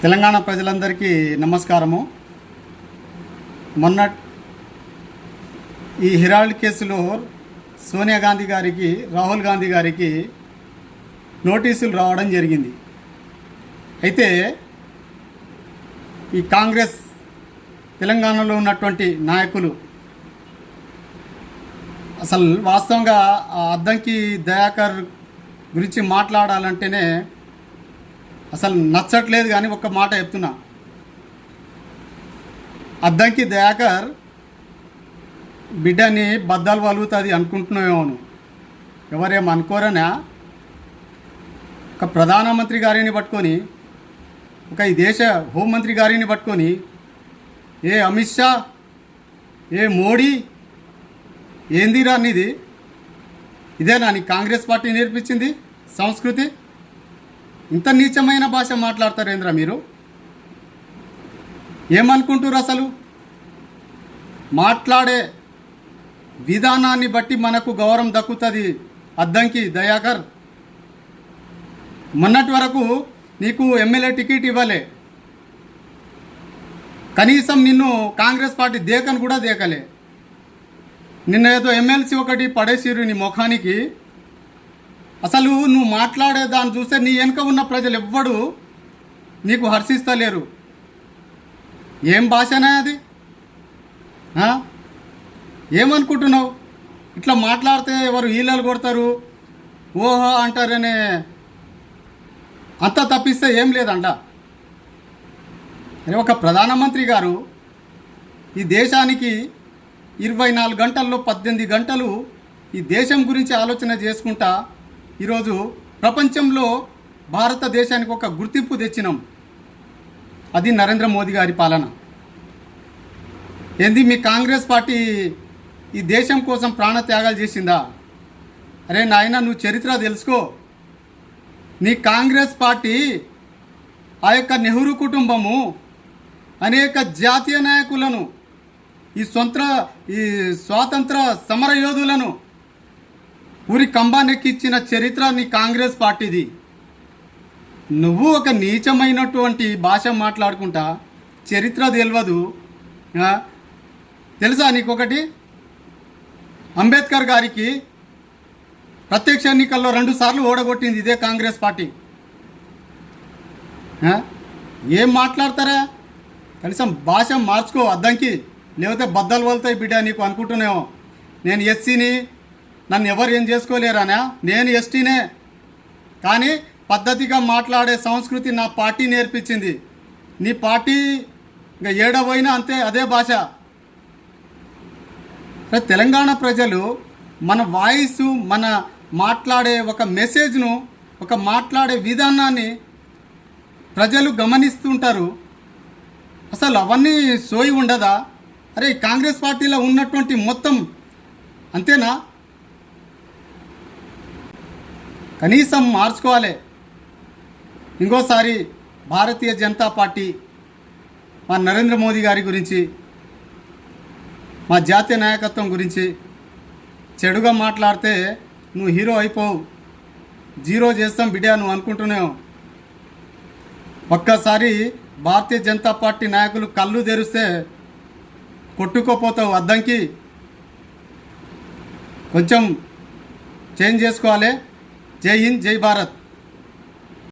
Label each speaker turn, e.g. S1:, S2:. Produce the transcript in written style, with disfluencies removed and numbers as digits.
S1: తెలంగాణ ప్రజలందరికీ నమస్కారము. మొన్న ఈ హిరాల్డ్ కేసులో సోనియా గాంధీ గారికి, రాహుల్ గాంధీ గారికి నోటీసులు రావడం జరిగింది. అయితే ఈ కాంగ్రెస్ తెలంగాణలో ఉన్నటువంటి నాయకులు అసలు వాస్తవంగా ఆ అద్దంకి దయాకర్ గురించి మాట్లాడాలంటేనే అసలు నచ్చట్లేదు. కానీ ఒక్క మాట చెప్తున్నా, అద్దంకి దయాకర్ బిడ్డని బద్దాలు వలుగుతుంది అనుకుంటున్నామేమో. ఎవరేం అనుకోరనా? ఒక ప్రధానమంత్రి గారిని పట్టుకొని, ఒక ఈ దేశ హోంమంత్రి గారిని పట్టుకొని, ఏ అమిత్ షా, ఏ మోడీ, ఏందిరా నీది? ఇదేనా నీ కాంగ్రెస్ పార్టీ నేర్పించింది సంస్కృతి? ఇంత నీచమైన భాష మాట్లాడతారేంద్రా మీరు? ఏమనుకుంటారు? అసలు మాట్లాడే విధానాన్ని బట్టి మనకు గౌరవం దక్కుతుంది. అద్దంకి దయాకర్, మొన్నటి వరకు నీకు ఎమ్మెల్యే టికెట్ ఇవ్వలే, కనీసం నిన్ను కాంగ్రెస్ పార్టీ దేకను కూడా దేకలే. నిన్న ఏదో ఎమ్మెల్సీ ఒకటి పడేసిరు నీ ముఖానికి. అసలు నువ్వు మాట్లాడే దాన్ని చూస్తే నీ వెనుక ఉన్న ప్రజలు ఎవ్వడు నీకు హర్షిస్తలేరు. ఏం భాషనే అది? ఏమనుకుంటున్నావు? ఇట్లా మాట్లాడితే ఎవరు ఈలలు కొడతారు, ఓహో అంటారనే అంతా తప్పిస్తే ఏం లేదంట. అరే, ఒక ప్రధానమంత్రి గారు ఈ దేశానికి 24 గంటల్లో 18 గంటలు ఈ దేశం గురించి ఆలోచన చేసుకుంటా ఈరోజు ప్రపంచంలో భారతదేశానికి ఒక గుర్తింపు తెచ్చినాం. అది నరేంద్ర మోదీ గారి పాలన. ఏంది మీ కాంగ్రెస్ పార్టీ ఈ దేశం కోసం ప్రాణత్యాగాలు చేసిందా? అరే నాయన, నువ్వు చరిత్ర తెలుసుకో. నీ కాంగ్రెస్ పార్టీ ఆ యొక్క నెహ్రూ కుటుంబము అనేక జాతీయ నాయకులను, ఈ స్వాతంత్ర సమర యోధులను ఊరి కంబానెక్కిచ్చిన చరిత్ర నీ కాంగ్రెస్ పార్టీది. నువ్వు ఒక నీచమైనటువంటి భాష మాట్లాడుకుంటా చరిత్ర తెలియదు. తెలుసా నీకొకటి? అంబేద్కర్ గారికి ప్రత్యక్ష ఎన్నికల్లో 2 సార్లు ఓడగొట్టింది ఇదే కాంగ్రెస్ పార్టీ. ఏం మాట్లాడతారా? కనీసం భాష మార్చుకో అద్దంకి, లేకపోతే బద్దలు వలుతాయి బిడ్డ నీకు అనుకుంటున్నావు. నేను ఎస్సీని, నన్ను ఎవరు ఏం చేసుకోలేరానా? నేను ఎస్టీనే. కానీ పద్ధతిగా మాట్లాడే సంస్కృతి నా పార్టీ నేర్పించింది. నీ పార్టీ ఇంకా ఏడవైనా అంతే, అదే భాష. తెలంగాణ ప్రజలు మన వాయిస్, మన మాట్లాడే ఒక మెసేజ్ను, ఒక మాట్లాడే విధానాన్ని ప్రజలు గమనిస్తుంటారు. అసలు అవన్నీ సోయి ఉండదా? అరే, కాంగ్రెస్ పార్టీలో ఉన్నటువంటి మొత్తం అంతేనా? కనీసం మార్చుకోవాలి. ఇంకోసారి భారతీయ జనతా పార్టీ, మా నరేంద్ర మోదీ గారి గురించి, మా జాతీయ నాయకత్వం గురించి చెడుగా మాట్లాడితే నువ్వు హీరో అయిపోవు, జీరో చేస్తాం బిడ్డ నువ్వు అనుకుంటున్నావు. ఒక్కసారి భారతీయ జనతా పార్టీ నాయకులు కళ్ళు తెరిస్తే కొట్టుకోపోతావు. అద్దంకి కొంచెం చేంజ్ చేసుకోవాలి. జై హింద్, జై భారత్.